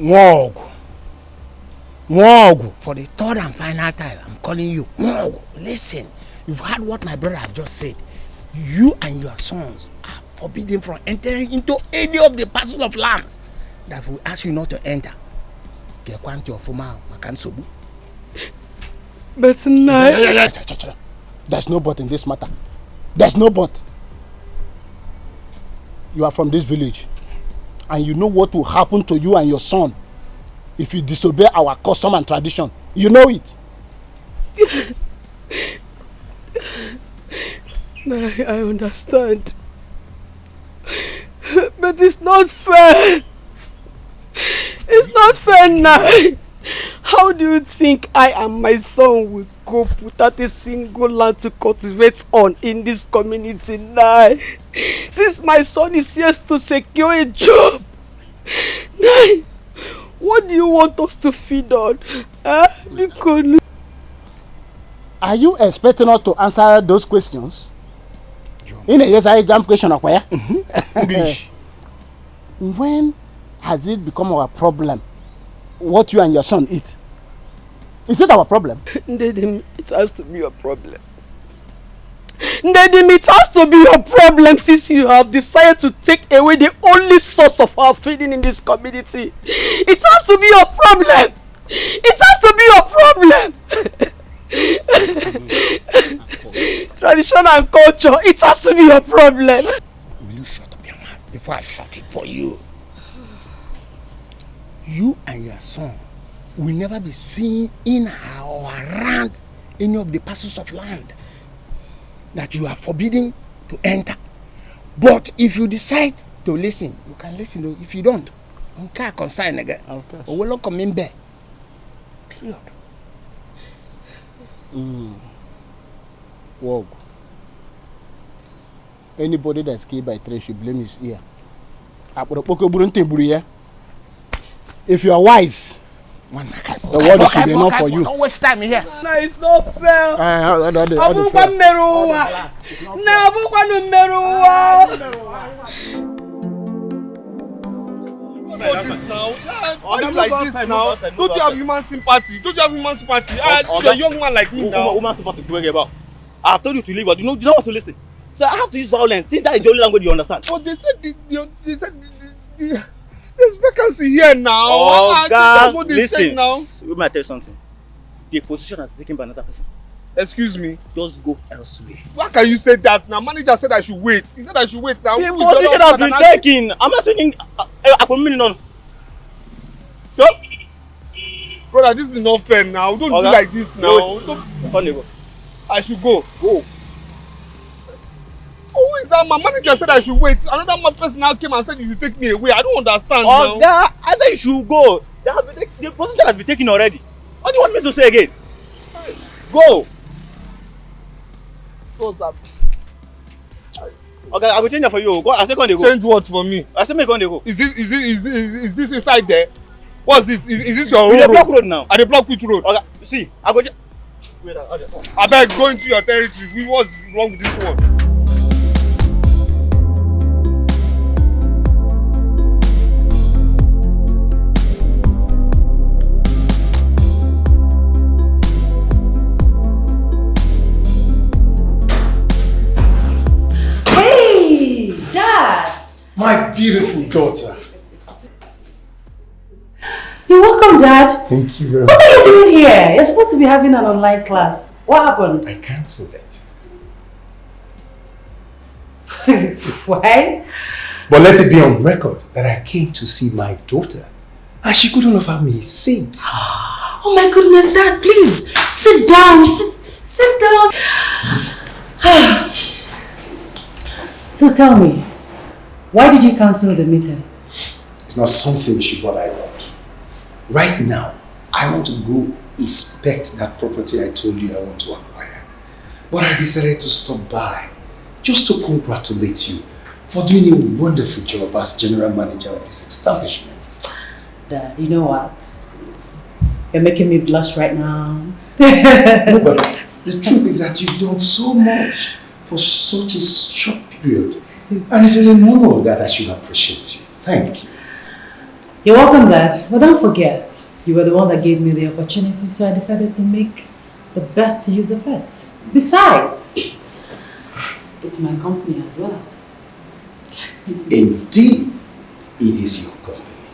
Mwog, for the third and final time, I'm calling you. Mwog, listen, you've heard what my brother have just said. You and your sons are forbidden from entering into any of the parcels of lands that we ask you not to enter. But there's no but in this matter. There's no but. You are from this village, and you know what will happen to you and your son if you disobey our custom and tradition. You know it. I understand. But it's not fair. It's not fair now. How do you think I and my son will cope without a single land to cultivate on in this community now? Since my son is here to secure a job. Now, what do you want us to feed on? Are you expecting us to answer those questions? In a yes, I jump question of where? English. When has it become our problem what you and your son eat? Is it our problem? Ndedim, it has to be your problem. Ndedim, it has to be your problem since you have decided to take away the only source of our feeding in this community. It has to be your problem. It has to be your problem. Tradition and culture, it has to be your problem. Will you shut up your mouth before I shut it for you? You and your son will never be seen in or around any of the parcels of land that you are forbidden to enter. But if you decide to listen, you can listen. If you don't, okay, consign again. Okay. Or we'll come in there. Period. Whoa. Anybody that's killed by train should blame his ear. If you are wise, the word should be enough for you. Don't waste time here. No, it's not fair. Abuba meruwa. Na abuba no meruwa. Like this now. Don't you have human sympathy? Don't you have human sympathy? You're a young man like me now. Woman sympathy to worry about. I have told you to leave, but you don't want to listen. So I have to use violence. Since that is the only language you understand. But they said there's vacancy here now. Oh, that's what they said now. Let me tell you something. The position is taken by another person. Excuse me. Just go elsewhere. Why can you say that now? Manager said I should wait. He said I should wait now. The position has been taken. I'm not saying on. So, brother, this is not fair now. Don't do like this now. I should go. Go. So who is that? My manager said I should wait. Another person now came and said you should take me away. I don't understand now. I said you should go. The position has been taken already. What do you want me to say again? Go. What's up? Okay, I will change that for you. Go. I said go. Change what for me? I said make go. Is this inside there? What's this? Is this your road? Block road now. At the block which road? Okay, see, I go. Wait, I beg, go into your territory. What's wrong with this one? My beautiful daughter. You're welcome, Dad. Thank you very much. What are you doing here? You're supposed to be having an online class. What happened? I cancelled it. Why? But let it be on record that I came to see my daughter and she couldn't offer me a seat. Oh my goodness, Dad, please sit down. Sit down. So tell me, why did you cancel the meeting? It's not something you should bother about. Right now, I want to go inspect that property I told you I want to acquire. But I decided to stop by just to congratulate you for doing a wonderful job as general manager of this establishment. Dad, you know what? You're making me blush right now. No, but the truth is that you've done so much for such a short period. And it's really normal that I should appreciate you. Thank you. You're welcome, Dad. But don't forget, you were the one that gave me the opportunity, so I decided to make the best use of it. Besides, it's my company as well. Indeed, it is your company.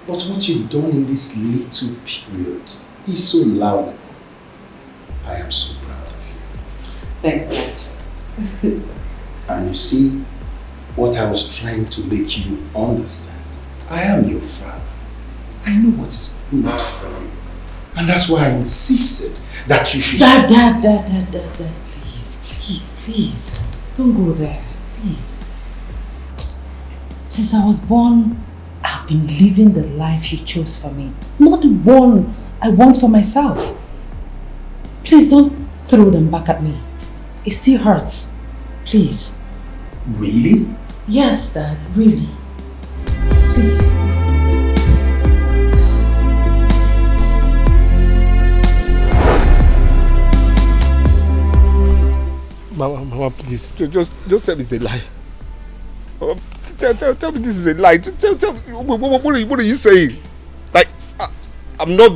But what you've done in this little period is so laudable. I am so proud of you. Thanks, Dad. And you see, what I was trying to make you understand, I am your father. I know what is good for you. And that's why I insisted that you should... Dad, please. Don't go there, please. Since I was born, I've been living the life you chose for me. Not the one I want for myself. Please don't throw them back at me. It still hurts. Please. Really? Yes, Dad, really. Please. Mama, please, just tell me it's a lie. Tell me this is a lie. Tell me, what are you saying? Like, I'm not,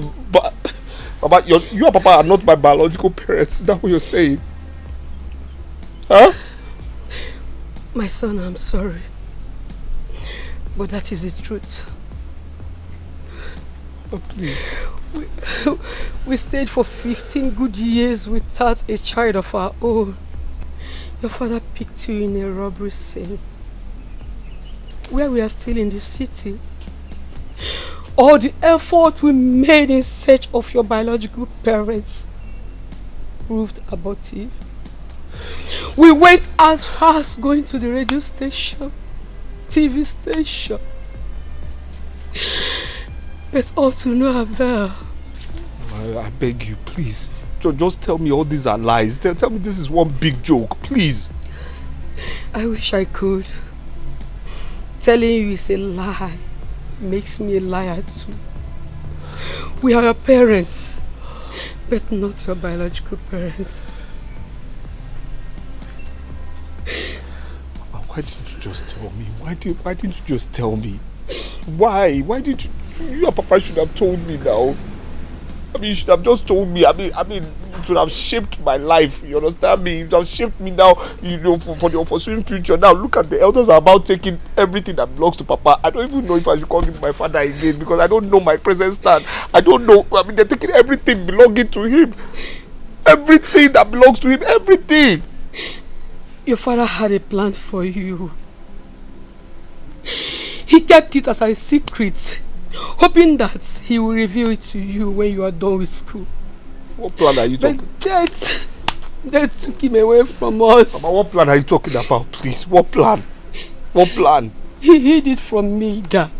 Papa, you and Papa are not my biological parents. Is that what you're saying? Huh? My son, I'm sorry. But that is the truth. Oh, please. We stayed for 15 good years without a child of our own. Your father picked you in a robbery scene, where we are still in the city. All the effort we made in search of your biological parents proved abortive. We went as far as going to the radio station, TV station, but all to no avail. I beg you, please. Just tell me all these are lies. Tell me this is one big joke, please. I wish I could. Telling you is a lie makes me a liar too. We are your parents, but not your biological parents. Why didn't you just tell me? Why didn't you just tell me? Why? Why did you and Papa should have told me now? I mean, you should have just told me. I mean, it would have shaped my life. You understand me? It would have shaped me now, you know, for the unforeseen future. Now, look at the elders are about taking everything that belongs to Papa. I don't even know if I should call him my father again because I don't know my present stand. I don't know. I mean, they're taking everything belonging to him. Everything that belongs to him. Everything. Your father had a plan for you. He kept it as a secret, hoping that he will reveal it to you when you are done with school. What plan are you talking about? They took him away from us. Mama, what plan are you talking about, please? What plan? What plan? He hid it from me, Dad.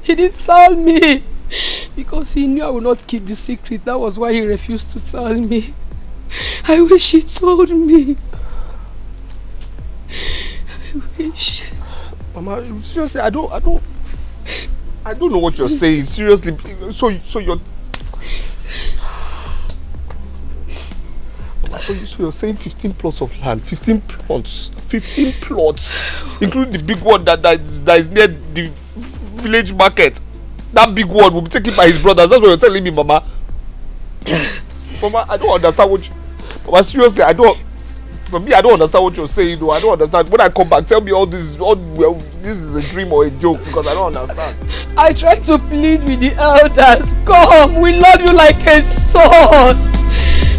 He didn't tell me because he knew I would not keep the secret. That was why he refused to tell me. I wish he told me. I wish. Mama, seriously, I don't know what you're saying. Seriously, so you're you're saying 15 plots of land, 15 plots, including the big one that is near the village market. That big one will be taken by his brothers. That's what you're telling me, Mama. Mama, I don't understand what you... Mama, seriously, for me, I don't understand what you're saying, though. I don't understand. When I come back, tell me this is a dream or a joke, because I don't understand. I tried to plead with the elders. Come, we love you like a son.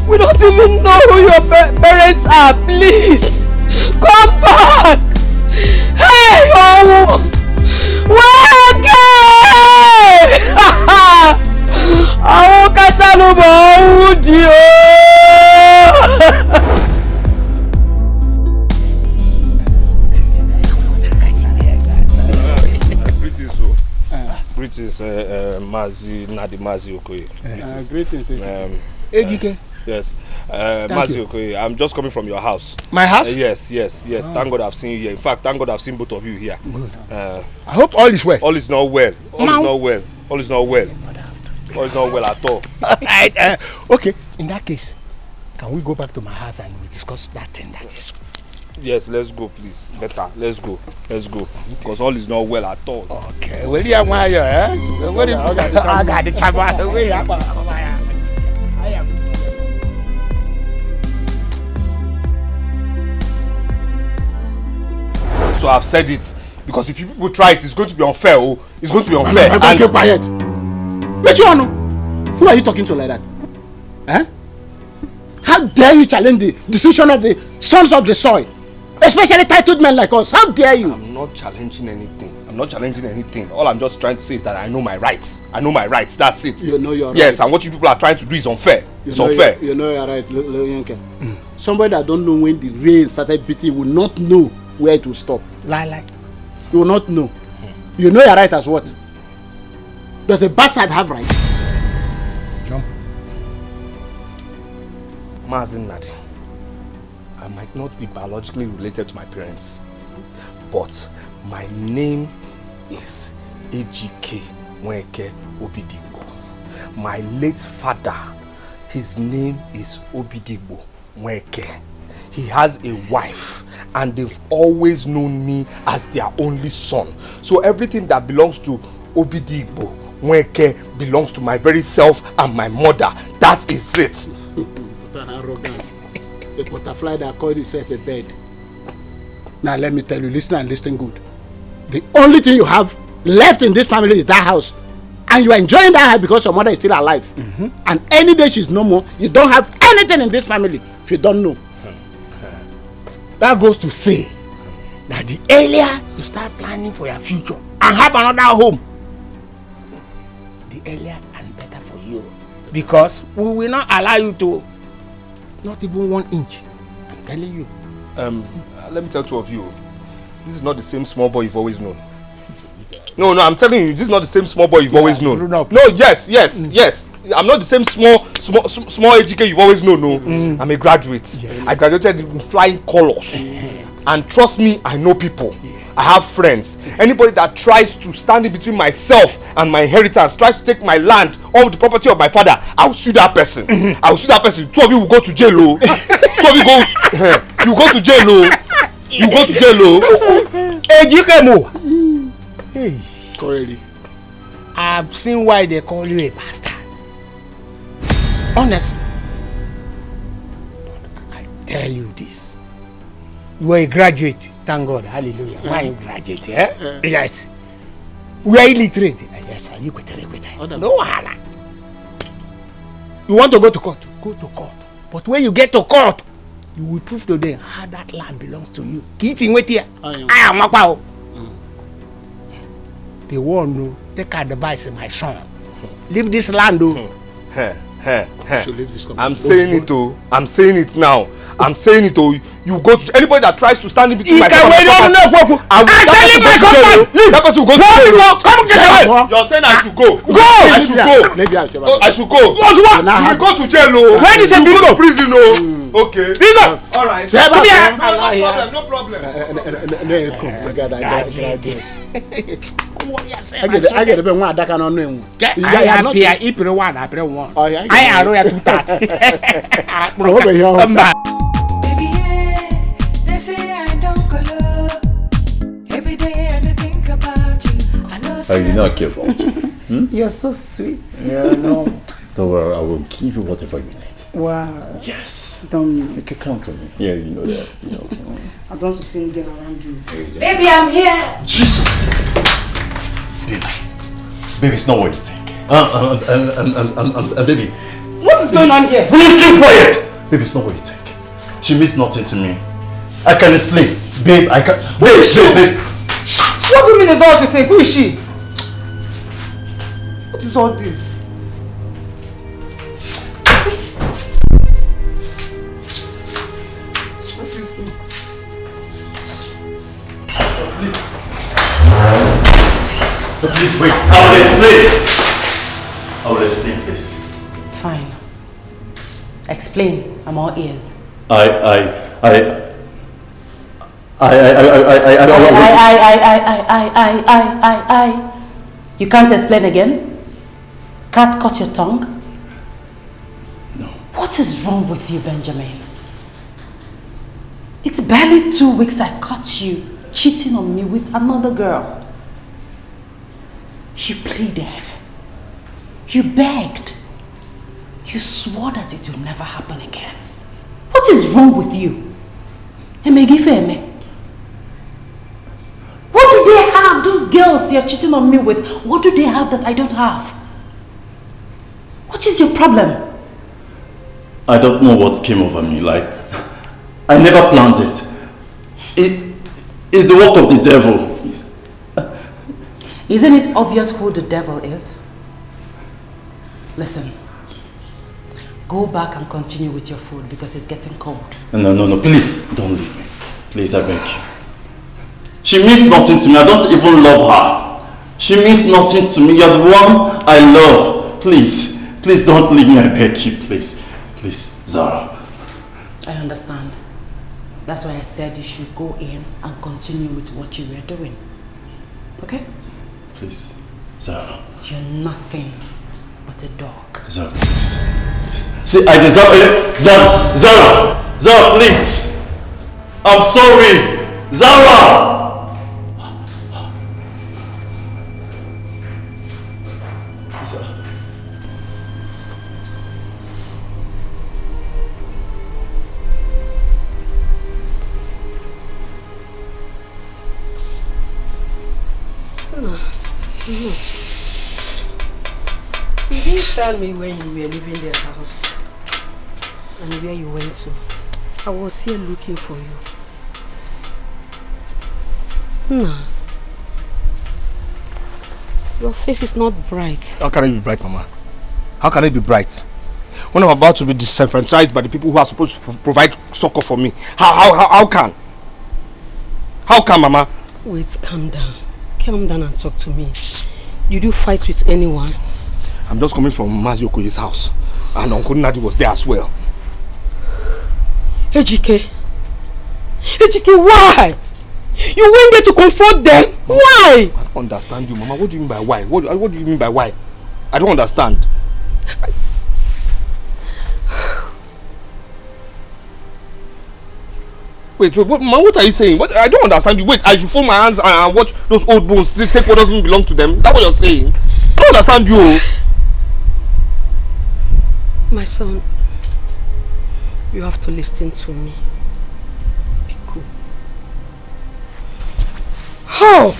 We don't even know who your parents are. Please, come back. Hey, oh, wake up! I won't catch Greetings, Mazi Nadi Mazi Okoye. Greetings. Ejike. Yes, Mazi Okoye. I'm just coming from your house. My house? Yes. Oh. Thank God I've seen you here. In fact, thank God I've seen both of you here. Good. I hope all is well. All is not well. All is not well at all. Okay, in that case, can we go back to my house and we discuss that thing that is Yes, let's go, please. Better, let's go. Let's go. Because all is not well at all. Okay, where do you want you, eh? Where do you want I got the chapa. So I've said it. Because if you people try it, it's going to be unfair. Oh, it's going to be unfair. And keep quiet. But you know, who are you talking to like that? Eh? How dare you challenge the decision of the sons of the soil? Especially titled men like us. How dare you? I'm not challenging anything. I'm not challenging anything. All I'm just trying to say is that I know my rights. I know my rights. That's it. You know your yes, right. And what you people are trying to do is unfair. It's unfair. You know you're right. Somebody that don't know when the rain started beating will not know where to stop. Lie. You will not know. You know your right as what? Does a bastard have right? Jump. Mazin Nadi, I might not be biologically related to my parents, but my name is Ejike Nweke Obidigbo. My late father, his name is Obidigbo Nweke. He has a wife and they've always known me as their only son. So everything that belongs to Obidigbo Nweke belongs to my very self and my mother. That is it. What an arrogance. A butterfly that called itself a bird. Now let me tell you, listen and listen good. The only thing you have left in this family is that house. And you are enjoying that house because your mother is still alive. And any day she's no more, you don't have anything in this family if you don't know. That goes to say that the earlier you start planning for your future and have another home, the earlier and better for you. Because we will not allow you to, not even 1 inch. I'm telling you. Let me tell two of you, this is not the same small boy you've always known. No, I'm telling you, this is not the same small boy you've always known. No, yes. I'm not the same small HK you've always known. No, I'm a graduate. Yes. I graduated in flying colors. And trust me, I know people. I have friends. Anybody that tries to stand in between myself and my inheritance, tries to take my land, all the property of my father, I will sue that person. I will sue that person. Two of you will go to jail. Two of you go. You go to jail. You go to jail. Hey, Corelli, I've seen why they call you a bastard. Honestly. But I tell you this. You are a graduate, thank God, hallelujah. Why you graduate, eh? Yes. We are illiterate. Yes, sir. You no wahala. You want to go to court? Go to court. But when you get to court, you will prove to them how that land belongs to you. Kiting wait here. I am Makao. The one no take advice, my son. Leave this land, though. I'm saying it, oh. I'm saying it now. I'm saying it, oh. You go to anybody that tries to stand in between myself and my property. That person will go to jail. You're saying I should go. Go. I should go. I should go. You will go to jail, oh. Where is it? You go to prison, oh. Okay. All right. No problem. I get a bit one that can only. I eat one. I pray one. I are to that. You know I care about you. You're so sweet. Yeah, no. Don't worry, I will give you whatever you need. Wow. Yes. Don't you can count on me. Yeah, you know that. You know. I don't want to see him get around you. Baby, I'm here. Jesus. Baby, it's not what you think. Baby. What is going on here? Will you keep quiet? Baby, it's not what you think. She means nothing to me. I can explain. Babe, I can. Babe. What do you mean it's not what you think? Who is she? What is all this? Please wait. I will explain, please. Fine. Explain. I'm all ears. You can't explain again? Can't cut your tongue? No. What is wrong with you, Benjamin? It's barely 2 weeks I caught you cheating on me with another girl. You pleaded. You begged. You swore that it would never happen again. What is wrong with you? Emegifeme. What do they have, those girls you're cheating on me with? What do they have that I don't have? What is your problem? I don't know what came over me. Like, I never planned it. It's the work of the devil. Isn't it obvious who the devil is? Listen. Go back and continue with your food because it's getting cold. No, please don't leave me. Please, I beg you. She means nothing to me. I don't even love her. She means nothing to me. You're the one I love. Please don't leave me. I beg you, please. Please, Zara. I understand. That's why I said you should go in and continue with what you were doing. Okay? Please, Zara. You're nothing but a dog. Zara, please. See, I deserve it. Zara, please. I'm sorry. Zara! No. You didn't tell me when you were leaving their house and where you went to. I was here looking for you. No. Your face is not bright. How can it be bright, Mama? How can it be bright? When I'm about to be disenfranchised by the people who are supposed to provide succor for me, how can? How can, Mama? Wait, calm down. Calm down and talk to me. Did you fight with anyone? I'm just coming from Mazioko's house, and Uncle Nadi was there as well. Ejike, why? You went there to confront them? Why? I don't understand you, Mama. What do you mean by why? What do you mean by why? I don't understand. Wait, Mama, what are you saying? I don't understand you. Wait, I should fold my hands and watch those old bones take what doesn't belong to them? Is that what you're saying? I don't understand you. My son, you have to listen to me. Be cool. How?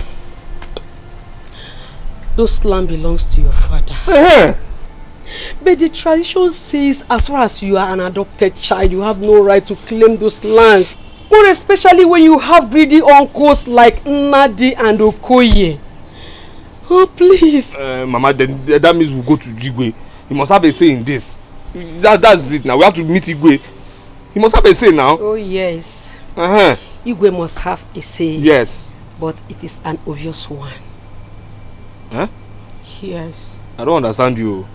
Those land belongs to your father. But the tradition says as far as you are an adopted child, you have no right to claim those lands. More especially when you have greedy uncles like Nnadi and Okoye. Oh, please. Mama, then that means we'll go to Jigwe. He must have a say in this. That's it now. We have to meet Igwe. He must have a say now. Oh, yes. Igwe must have a say. Yes. But it is an obvious one. Huh? Yes. I don't understand you.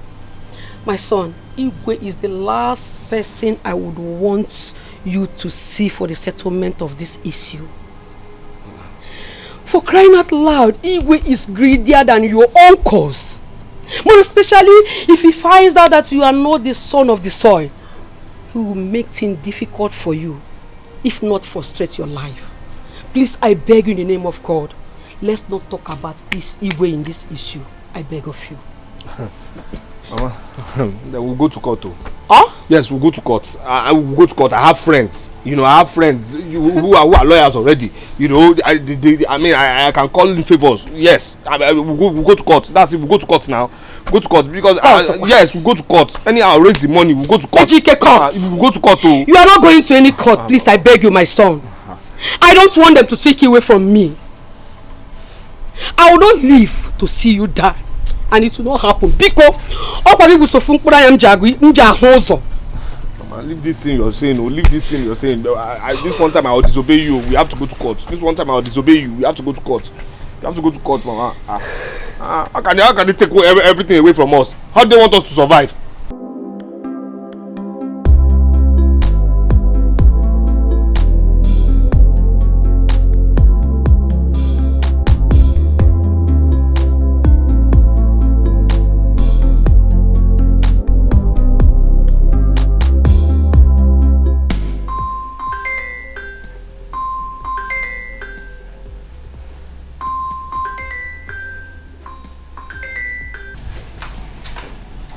My son, Igwe is the last person I would want you to see for the settlement of this issue. For crying out loud, Igwe is greedier than your uncles. More especially if he finds out that you are not the son of the soil. He will make things difficult for you, if not frustrate your life. Please, I beg you in the name of God, let's not talk about this Igwe in this issue. I beg of you. Mama, then we'll go to court too. Huh? Yes, we'll go to court. I will go to court. I have friends. You know, I have friends who are lawyers already. You know, I can call in favors. Yes, we'll go to court. That's it. We'll go to court now. Go to court because yes, we'll go to court. Anyhow, I'll raise the money. We'll go to court. HK court. We'll go to court too. You are not going to any court. Please, I beg you, my son. I don't want them to take you away from me. I will not live to see you die. And it will not happen because leave this thing you're saying. Leave this thing you're saying. This one time I will disobey you. We have to go to court. This one time I will disobey you. We have to go to court. You have to go to court, Mama. How can they take everything away from us? How do they want us to survive?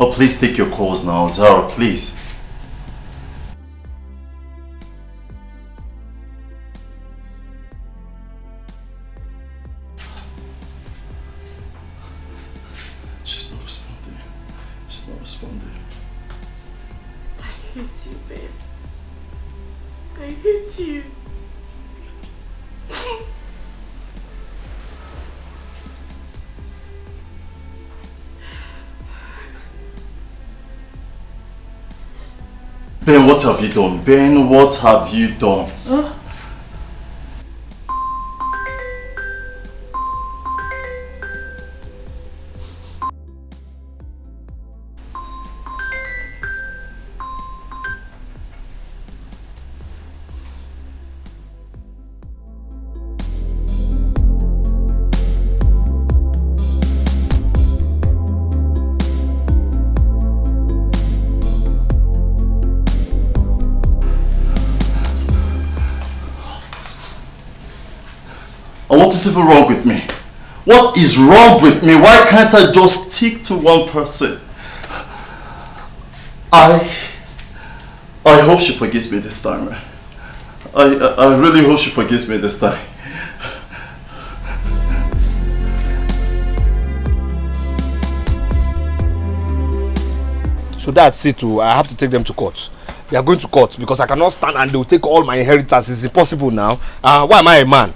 Oh, please take your calls now, Zara, please. She's not responding. She's not responding. I hate you, babe. I hate you. Ben, what have you done? Ben, what have you done? Huh? What is even wrong with me? What is wrong with me? Why can't I just stick to one person? I hope she forgives me this time. I really hope she forgives me this time. So that's it. I have to take them to court. They are going to court because I cannot stand and they will take all my inheritance. It's impossible now. Why am I a man?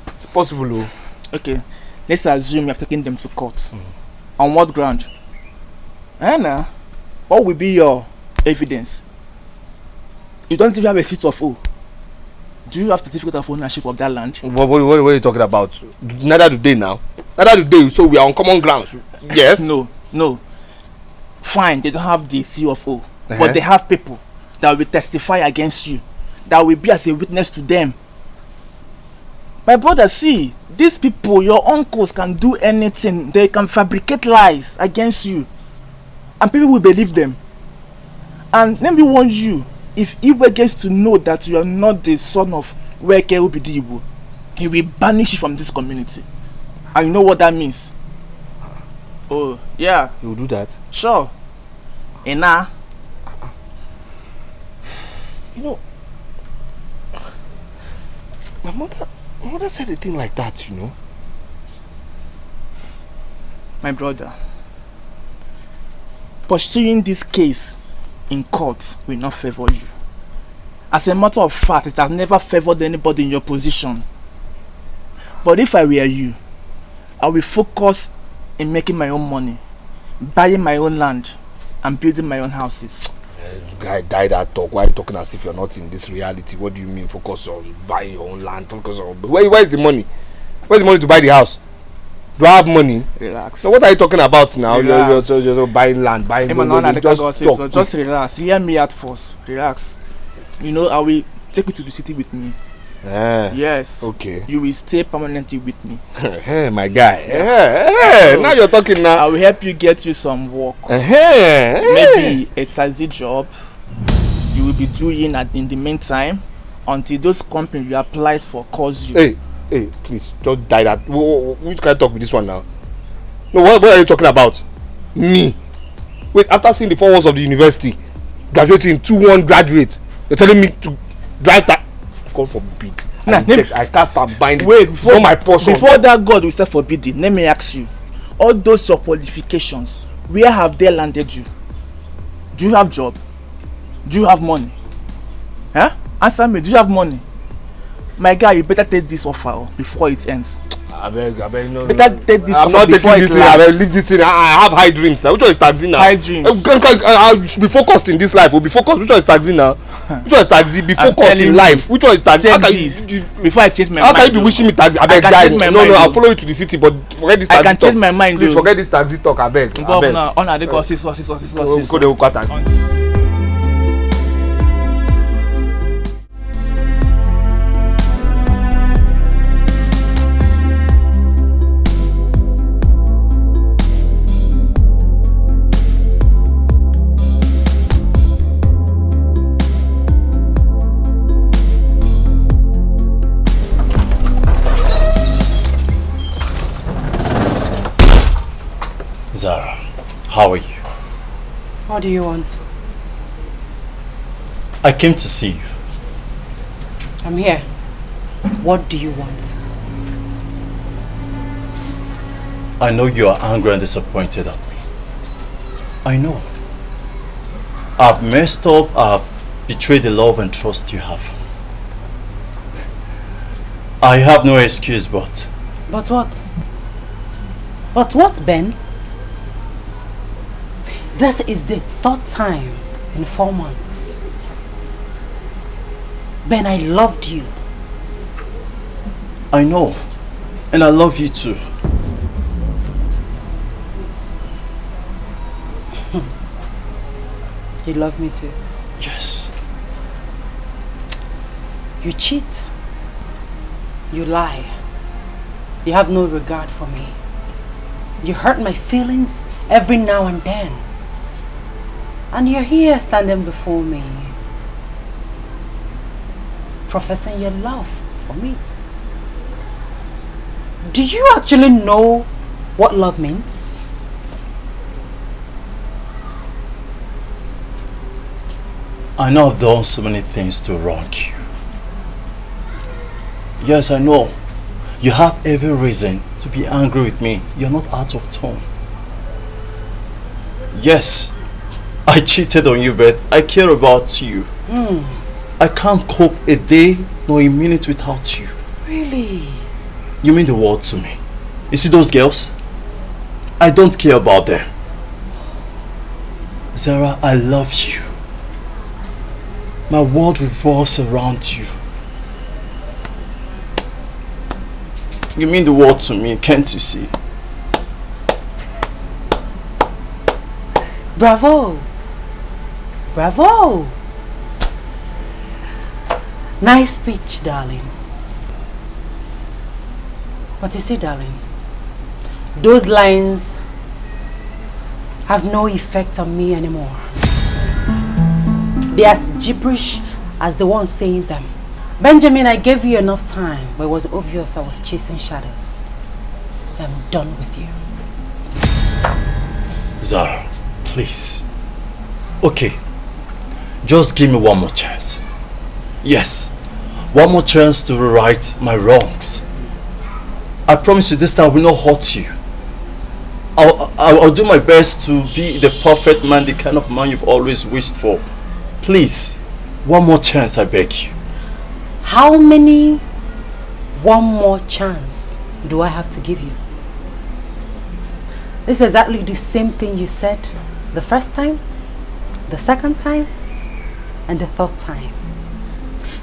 It's possible. Okay, let's assume you have taken them to court. On what ground? Anna, what will be your evidence? You don't even have a seat of O. Do you have certificate of ownership of that land? What are you talking about? Neither do they now. Neither do they, so we are on common grounds. Yes? No. Fine, they don't have the CFO, but they have people that will testify against you, that will be as a witness to them. My brother, see, these people, your uncles, can do anything. They can fabricate lies against you, and people will believe them. And let me warn you, if Iwe gets to know that you are not the son of Weke Obidibo, he will banish you from this community. And you know what that means? Oh, yeah. You will do that? Sure. Ena. You know, my mother said a thing like that, you know. My brother, pursuing this case in court will not favor you. As a matter of fact, it has never favored anybody in your position. But if I were you, I will focus in making my own money, buying my own land, and building my own houses. Guy died that talk. Why are you talking as if you're not in this reality? What do you mean focus on buying your own land? Focus on where is the money? Where's the money to buy the house? Do I have money? Relax. So what are you talking about now? You're buying land, buying just relax. Hear me at first. Relax. You know, I will take you to the city with me. Yes. Okay. You will stay permanently with me. Hey, my guy. So, now you're talking now. I will help you get you some work. Maybe a taxi job you will be doing in the meantime until those companies you applied for calls you. Hey, please, just die that. Which can I talk with this one now? No, what are you talking about? Me? Wait, after seeing the 4 walls of the university, graduating 2-1 graduate, you're telling me to drive that? God forbid. I can't start buying it. Wait, before my portion. Before that God will start forbidding, let me ask you, all those your qualifications, where have they landed you? Do you have job? Do you have money? Answer me, do you have money? My guy, you better take this offer before it ends. I beg, no. Better take this I'm offer not before taking it this thing. I will leave this thing. I have high dreams now. Which one is taxi now? High dreams. I should be focused in this life. We'll be focused. Which one is taxi now? Which one is taxi? Be focused in life. Which one is taxi? How can you, before I change my mind. How can you be wishing me taxi? I beg, guys. No, I'll follow you to the city, but forget this taxi talk. I can change my mind. Please forget this taxi talk. I beg. Zara, how are you? What do you want? I came to see you. I'm here. What do you want? I know you are angry and disappointed at me. I know. I've messed up, I've betrayed the love and trust you have. I have no excuse but... But what? But what, Ben? This is the third time in 4 months. Ben, I loved you. I know. And I love you too. You love me too? Yes. You cheat. You lie. You have no regard for me. You hurt my feelings every now and then. And you're here standing before me, professing your love for me. Do you actually know what love means? I know I've done so many things to wrong you. Yes, I know. You have every reason to be angry with me. You're not out of tone. Yes, I cheated on you, but I care about you. I can't cope a day nor a minute without you. Really? You mean the world to me. You see those girls? I don't care about them. Zara, I love you. My world revolves around you. You mean the world to me, can't you see? Bravo! Bravo! Nice speech, darling. But you see, darling, those lines have no effect on me anymore. They are as gibberish as the one saying them. Benjamin, I gave you enough time, but it was obvious I was chasing shadows. I'm done with you. Zara, please. Okay, just give me one more chance. Yes, one more chance to rewrite my wrongs. I promise you this time I will not hurt you. I'll do my best to be the perfect man, the kind of man you've always wished for. Please, one more chance, I beg you. How many one more chance do I have to give you? This is exactly the same thing you said the first time, the second time, and the third time.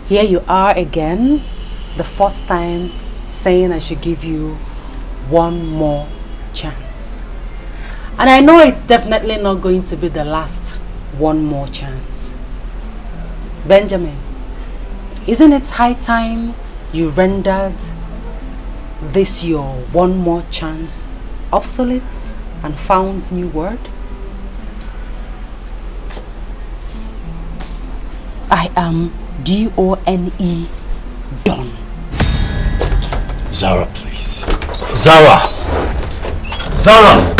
Here you are again, the fourth time, saying I should give you one more chance. And I know it's definitely not going to be the last one more chance. Benjamin, isn't it high time you rendered this your one more chance obsolete and found new word? I am D-O-N-E, done. Zara, please. Zara! Zara!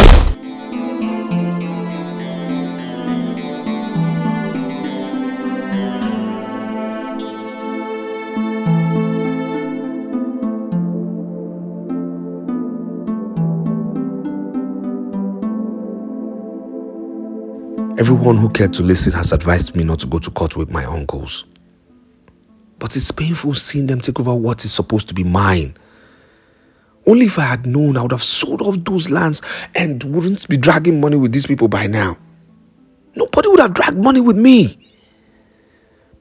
Everyone who cared to listen has advised me not to go to court with my uncles. But it's painful seeing them take over what is supposed to be mine. Only if I had known, I would have sold off those lands and wouldn't be dragging money with these people by now. Nobody would have dragged money with me.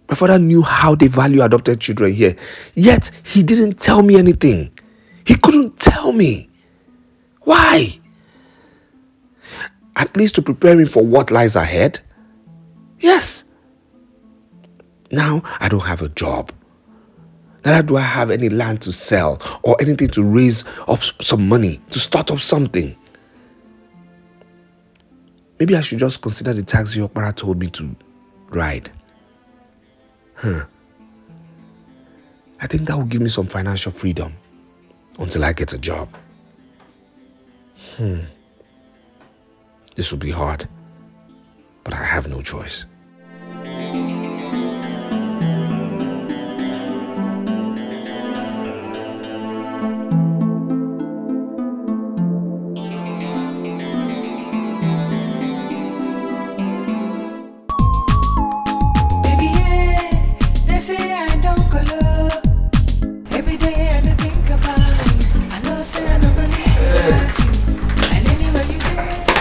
My father knew how they value adopted children here, yet he didn't tell me anything. He couldn't tell me. Why? At least to prepare me for what lies ahead? Yes. Now I don't have a job. Neither do I have any land to sell or anything to raise up some money, to start up something. Maybe I should just consider the taxi Okpara told me to ride. I think that will give me some financial freedom until I get a job. This will be hard. but I have no choice.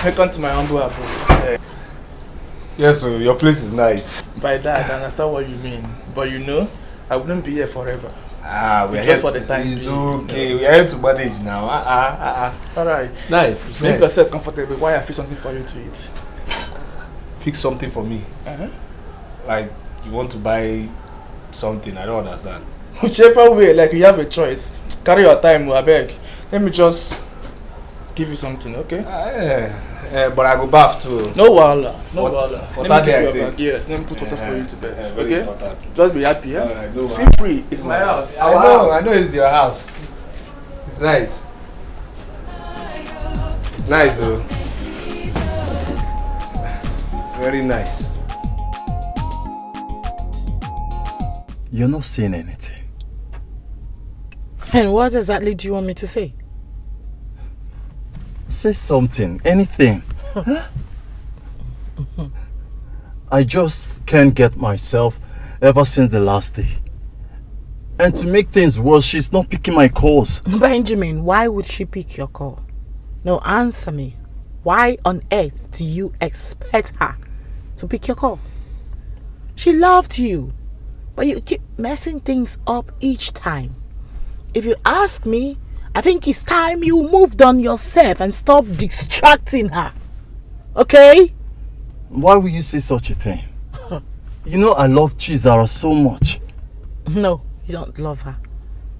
Welcome to my humble abode. Yes, so your place is nice. By that, I understand what you mean. But you know, I wouldn't be here forever. We're just for the time. It's okay. We are here to manage now. Alright. It's nice. It's Make nice. yourself comfortable. Why I fix something for you to eat? Fix something for me. Like you want to buy something. I don't understand. Whichever way, like you have a choice. Carry your time, I beg. Let me just give you something, okay? But I go bath too. No wahala, no wahala. Let me give you a bag. Yes, let me put water for you to bed. Okay? Important. Just be happy, yeah? Alright, no Feel free. It's my house. I know it's your house. It's nice. It's nice though. Very nice. You're not saying anything. And what exactly do you want me to say? Say something, anything. Huh? I just can't get myself ever since the last day. And to make things worse, she's not picking my calls. Benjamin, why would she pick your call? No, answer me. Why on earth do you expect her to pick your call? She loved you, but you keep messing things up each time. If you ask me, I think it's time you moved on yourself and stop distracting her. Okay? Why would you say such a thing? You know I love Chizara so much. No, you don't love her.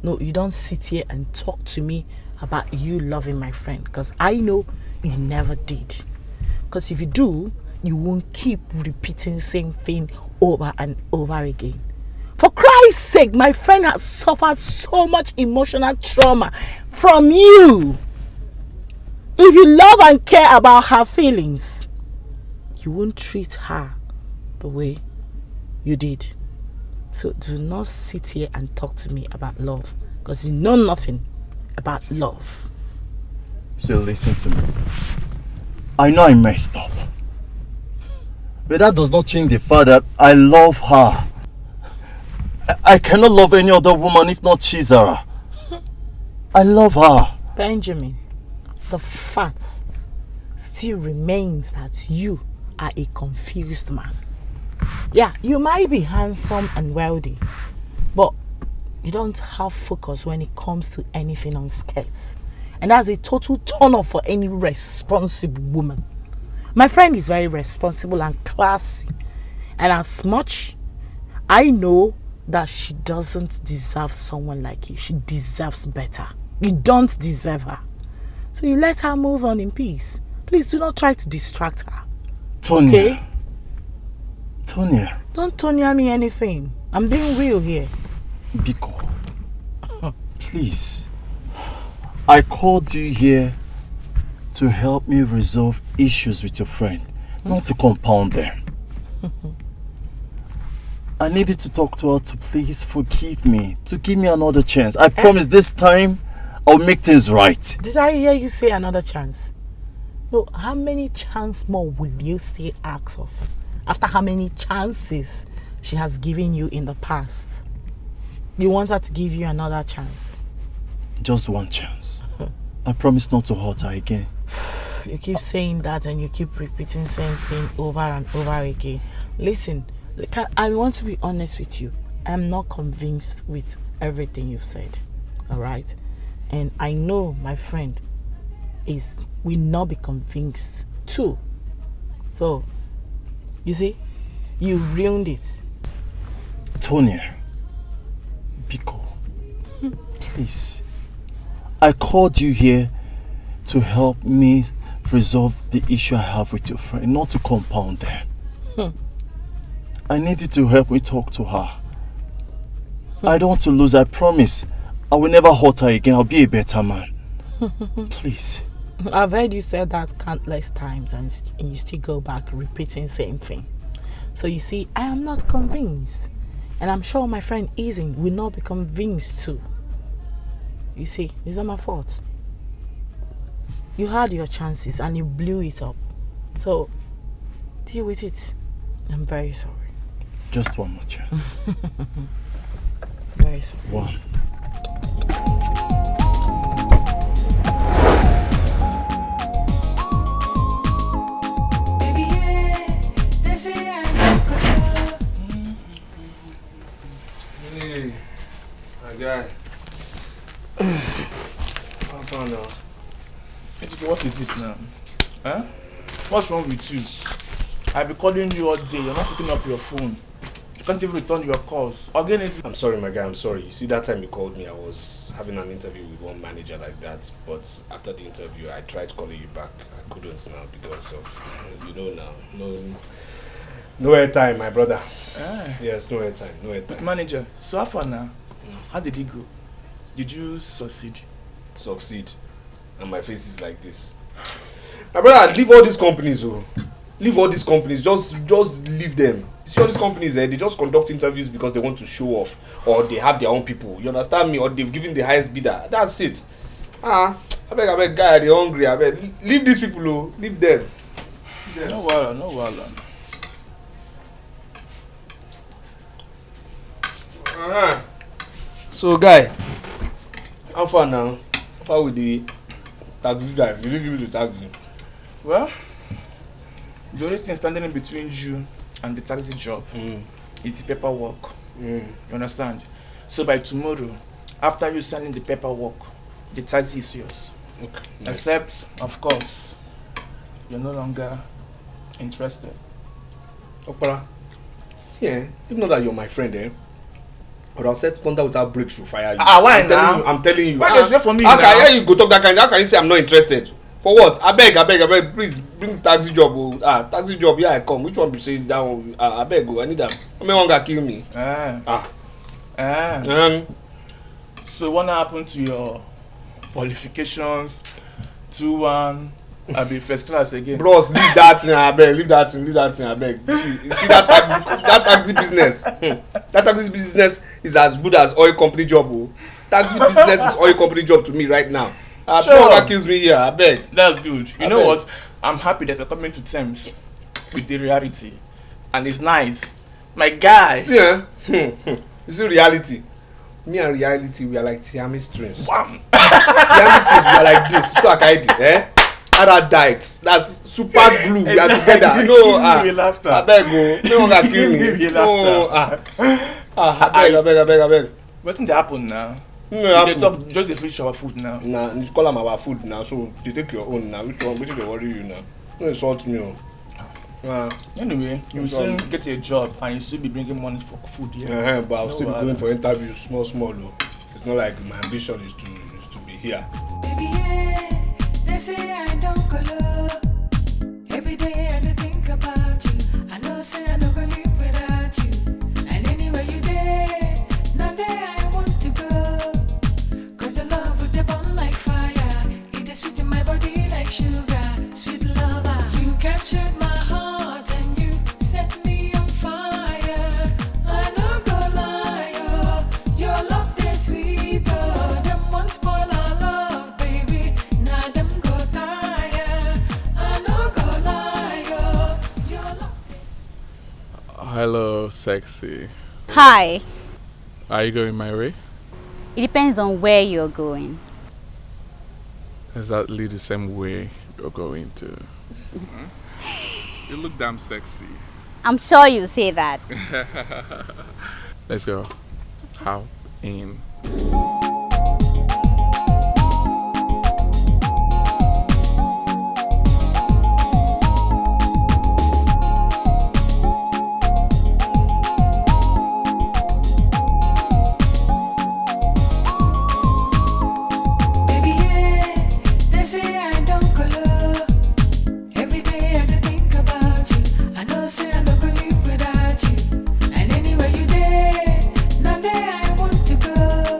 No, you don't sit here and talk to me about you loving my friend, because I know you never did. Because if you do, you won't keep repeating the same thing over and over again. For Christ's sake, my friend has suffered so much emotional trauma from you. If you love and care about her feelings, you won't treat her the way you did. So do not sit here and talk to me about love, because you know nothing about love. So listen to me. I know I messed up, but that does not change the fact that I love her. I cannot love any other woman if not Chizara. I love her. Benjamin, the fact still remains that you are a confused man. Yeah, you might be handsome and wealthy, but you don't have focus when it comes to anything on skirts. And that's a total turn off for any responsible woman. My friend is very responsible and classy. And as much I know that she doesn't deserve someone like you, she deserves better. You don't deserve her. So you let her move on in peace. Please do not try to distract her. Tonya. Okay? Tonya. Don't Tonya me anything. I'm being real here. Biko. Please. I called you here to help me resolve issues with your friend, not to compound them. I needed to talk to her to please forgive me, to give me another chance. I promise this time I'll make things right. Did I hear you say another chance? No, how many chances more will you still ask of? After how many chances she has given you in the past? You want her to give you another chance? Just one chance. I promise not to hurt her again. You keep saying that and you keep repeating the same thing over and over again. Listen, I want to be honest with you. I'm not convinced with everything you've said. Alright? And I know my friend will not be convinced too. So, you see, you ruined it. Tonya, Biko, please. I called you here to help me resolve the issue I have with your friend, not to compound them. I need you to help me talk to her. I don't want to lose, I promise. I will never hurt her again. I'll be a better man. Please. I've heard you say that countless times and you still go back repeating same thing. So you see, I am not convinced. And I'm sure my friend Izzy will not be convinced too. You see, it's not my fault. You had your chances and you blew it up. So, deal with it. I'm very sorry. Just one more chance. Very sorry. One. Hey, my guy. I'm fine now. What is it now? Huh? What's wrong with you? I've been calling you all day. You're not picking up your phone. You can't even return your calls. Again, I'm sorry, my guy. I'm sorry. You see, that time you called me, I was having an interview with one manager like that. But after the interview, I tried calling you back. I couldn't now because of, you know now, no airtime, my brother. Yes, no airtime, no airtime. But manager, so how far now? How did it go? Did you succeed? Succeed? And my face is like this. My brother, leave all these companies, oh. Leave all these companies. Just leave them. See all these companies, they just conduct interviews because they want to show off, or they have their own people. You understand me? Or they've given the highest bidder. That's it. I beg, guy, they're hungry. I beg. Leave these people, oh. Leave them. No wahala. So, guy, how far now? How far with the taxi guy? Did you give me the taxi? Well, the only thing standing in between you and the taxi job is the paperwork. You understand? So by tomorrow, after you signing the paperwork, the taxi is yours. Okay. Nice. Except, of course, you're no longer interested. Okpara, see, if not that you're my friend, but I'll set thunder without breaks to fire you. Why now? I'm telling you. Why dey for me now? now? How you go talk that kind? How can you say I'm not interested? For what? I beg, please bring the taxi job. Oh. Taxi job, here I come. Which one be say that one? I beg, I need that. How many one gonna kill me? So what happened to your qualifications? 2-1, I'll be first class again. Bros, leave that thing, I beg. Leave that thing, I beg. You see that taxi business? That taxi business is as good as oil company job. Oh. Taxi business is oil company job to me right now. Sure. Kills me here, I beg. That's good. You know what? I'm happy that you're coming to terms with the reality. And it's nice. My guy. See, you see reality. Me and reality, we are like Siamese twins. Siamese twins, we are like this. So I Ara diet. That's super glue. We are together. No, I beg go. No one can kill me. No, I beg. What's going to happen now? No, they talk, just they finish our food now. Nah, you call them our food now, so they take your own now. Which they worry you now? Don't insult me. Anyway, you will soon get a job and you still be bringing money for food here. Yeah, but I'll still be going for interviews, small. Though. It's not like my ambition is to be here. Baby, yeah, they say I don't color. Every day I think about you. I know say I don't go live without you. And anywhere you there, not there I want to go. Cause the love with the burn like fire. It is sweet in my body like sugar. Sweet lover, you captured my heart and you set me on fire. I no go lie, oh, your love is sweet, oh. Them won't spoil our love, baby. Now them go tire. I no go lie, oh, your love is. Hello, sexy. Hi. Are you going my way? It depends on where you're going. Exactly the same way you're going to. You look damn sexy. I'm sure you say that. Let's go. Hop in. Baby, yeah, they say I don't color. Every day I think about you. I know say I don't go live without you. And anywhere you there, not there I want to go.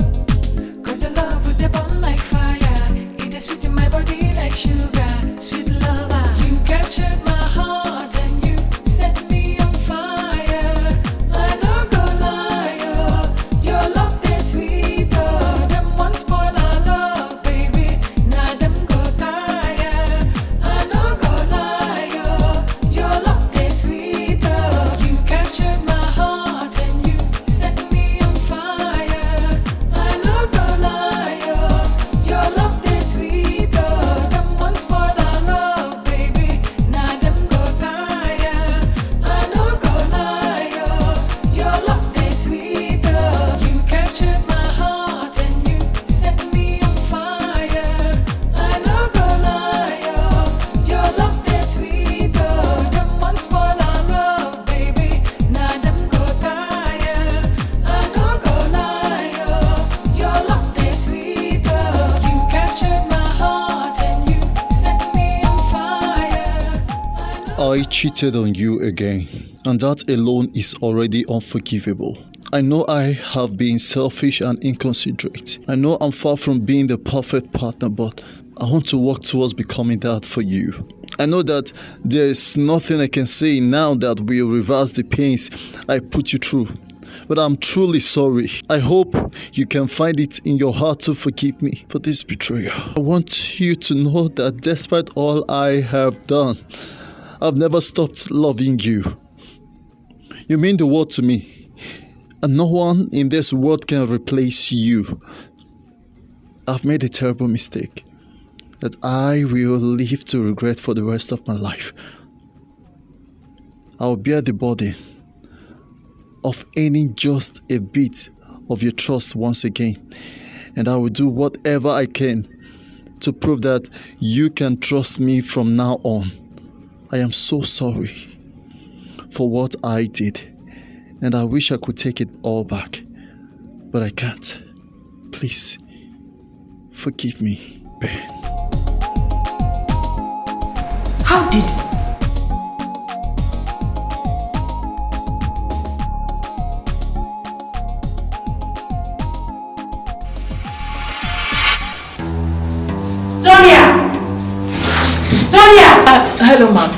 I cheated on you again, and that alone is already unforgivable. I know I have been selfish and inconsiderate. I know I'm far from being the perfect partner, but I want to work towards becoming that for you. I know that there is nothing I can say now that will reverse the pains I put you through. But I'm truly sorry. I hope you can find it in your heart to forgive me for this betrayal. I want you to know that despite all I have done, I've never stopped loving you. You mean the world to me, and no one in this world can replace you. I've made a terrible mistake that I will live to regret for the rest of my life. I'll bear the burden of earning just a bit of your trust once again, and I will do whatever I can to prove that you can trust me from now on. I am so sorry for what I did, and I wish I could take it all back, but I can't. Please, forgive me, Ben. How did... Hello, ma'am.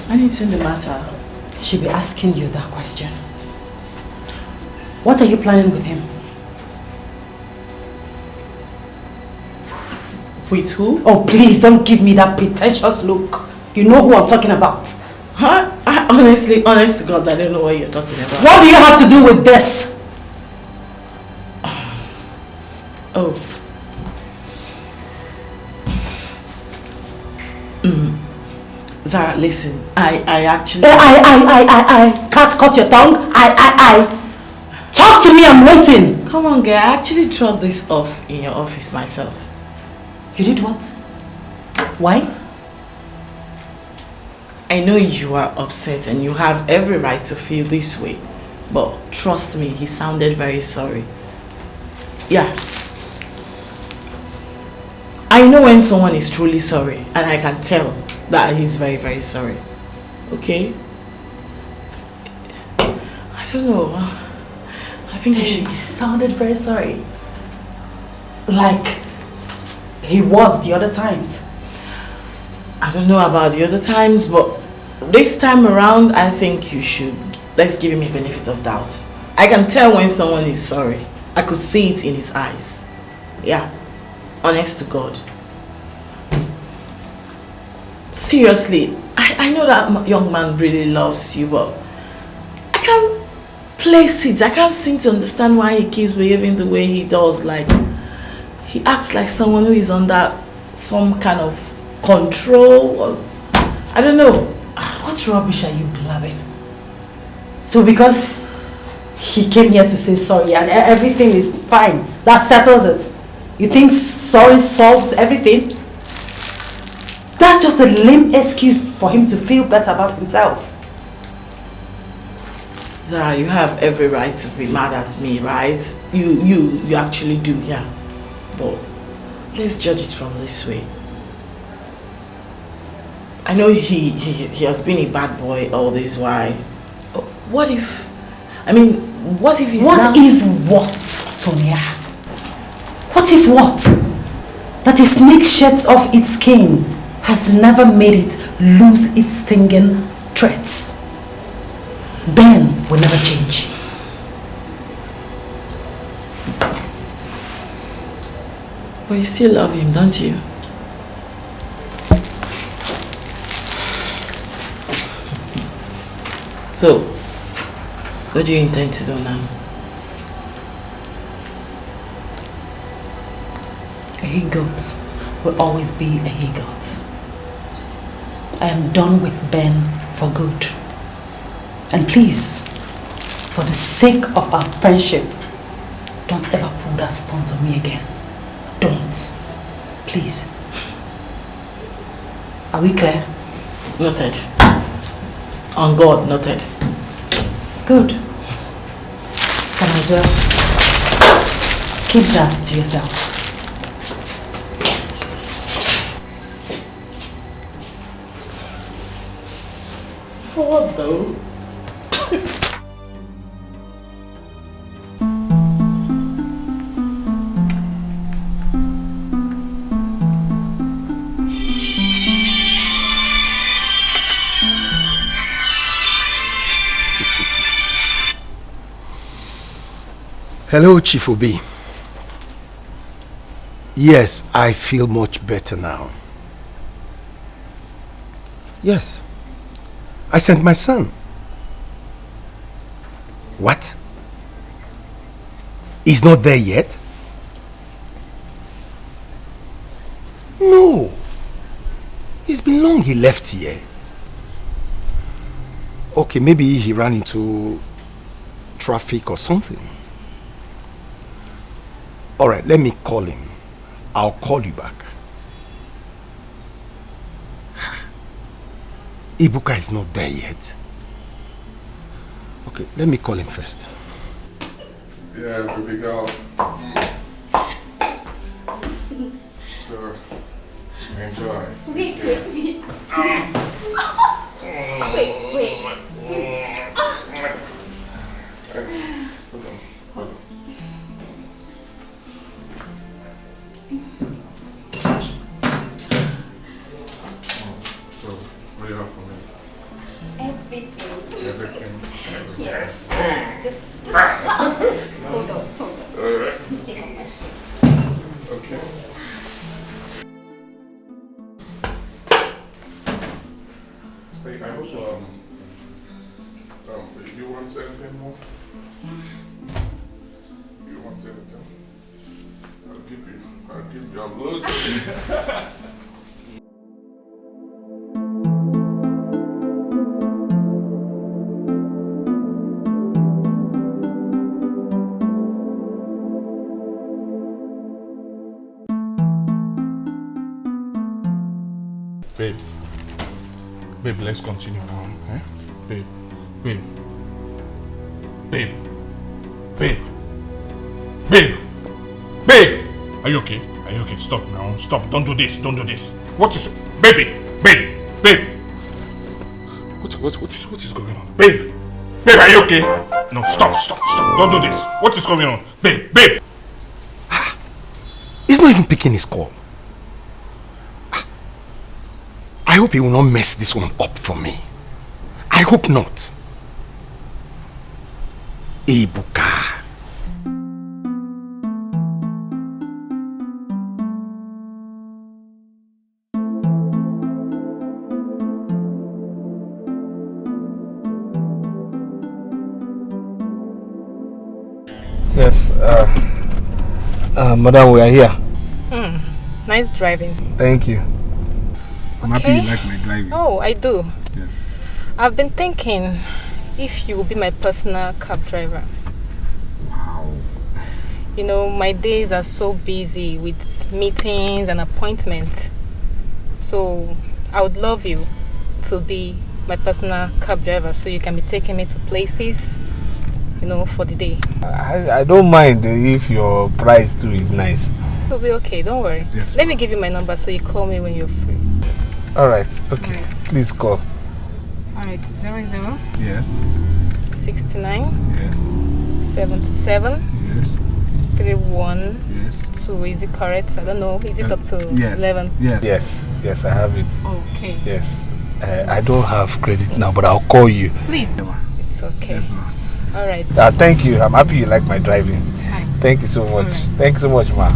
Anything the matter? I should be asking you that question. What are you planning with him? With who? Oh, please don't give me that pretentious look. You know who I'm talking about. Huh? Honest to God, I don't know what you're talking about. What do you have to do with this? Oh. Zara, listen. I actually... I can't cut your tongue. Talk to me, I'm waiting. Come on, girl. I actually dropped this off in your office myself. You did what? Why? I know you are upset and you have every right to feel this way. But trust me, he sounded very sorry. Yeah. I know when someone is truly sorry, and I can tell that he's very, very sorry. Okay? I don't know. I think he sounded very sorry. Like he was the other times. I don't know about the other times, but this time around, I think you should. Let's give him a benefit of doubt. I can tell when someone is sorry. I could see it in his eyes. Yeah. Honest to God. Seriously, I know that young man really loves you, but I can't place it. I can't seem to understand why he keeps behaving the way he does. Like, he acts like someone who is under some kind of control. Or, I don't know. What rubbish are you blabbing? So because he came here to say sorry and everything is fine, that settles it? You think sorry solves everything? That's just a lame excuse for him to feel better about himself. Zara, you have every right to be mad at me, right? You actually do, yeah. But let's judge it from this way. I know he has been a bad boy all this while. What if... I mean, what if he's What not... if what, Tonya? What if what? That a snake sheds off its skin has never made it lose its stinging threats. Ben will never change. But you still love him, don't you? So, what do you intend to do now? A he-goat will always be a he-goat. I am done with Ben for good. And please, for the sake of our friendship, don't ever pull that stunt on me again. Don't. Please. Are we clear? Noted. On God, noted. Good. Can as well keep that to yourself. For what though? Hello, Chief Obi. Yes, I feel much better now. Yes, I sent my son. What? He's not there yet? No. It's been long he left here. Okay, maybe he ran into traffic or something. Alright, let me call him. I'll call you back. Ibuka is not there yet. Okay, let me call him first. Yeah, baby girl. So, enjoy. Wait. What do you have for me? Everything. Here. Just hold on. Alright. Take off my shirt. Okay. Hey, I hope you want anything more? You want anything? I'll give you a load. Babe, let's continue now, eh? Babe. Are you okay? Stop now. Stop. Don't do this. What is... Babe. What is going on? Babe, are you okay? No, stop. Don't do this. What is going on? Babe. He's not even picking his call. I hope he will not mess this one up for me. I hope not. Ibuka. Yes, madam, we are here. Nice driving. Thank you. I'm happy you like my driving. Oh, I do. Yes. I've been thinking if you will be my personal cab driver. Wow. You know, my days are so busy with meetings and appointments. So I would love you to be my personal cab driver so you can be taking me to places, you know, for the day. I don't mind if your price too is nice. It'll be okay, don't worry. Yes, let me give you my number so you call me when you're free. Alright, okay. Please call. Alright, 00 Yes. 69 Yes. 77 Yes. 31 Yes. 2. Is it correct? I don't know. Is it up to 11? Yes, I have it. Okay. Yes. I don't have credit now, but I'll call you. Please. It's okay. Yes, Alright. Thank you. I'm happy you like my driving. Hi. Thank you so much. Thank you so much, ma.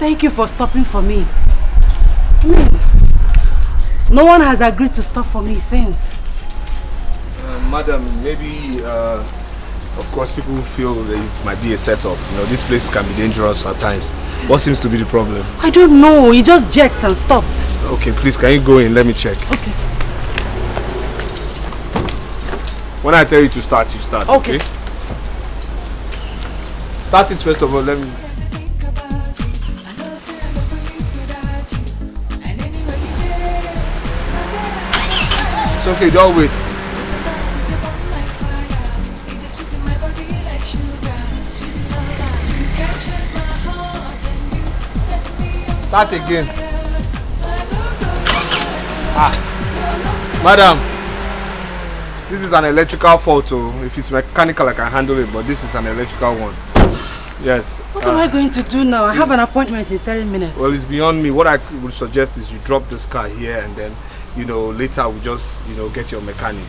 Thank you for stopping for me. I mean, no one has agreed to stop for me since. Madam, maybe, of course, people feel that it might be a setup. You know, this place can be dangerous at times. What seems to be the problem? I don't know. He just jerked and stopped. Okay, please, can you go in? Let me check. Okay. When I tell you to start, you start. Okay. Start it first of all. Let me. It's okay, don't wait. Start again. Madam, this is an electrical fault. If it's mechanical, I can handle it, but this is an electrical one. Yes. What am I going to do now? I have an appointment in 30 minutes. Well, it's beyond me. What I would suggest is you drop this car here and then, later we'll just, get your mechanic.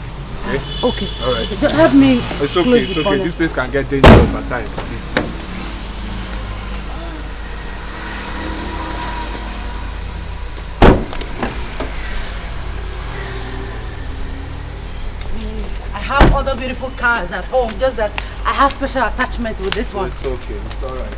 Okay? Okay. All right. Help me. It's okay, it's okay. This place can get dangerous at times, please. I have other beautiful cars at home, just that I have special attachment with this one. It's okay, it's alright.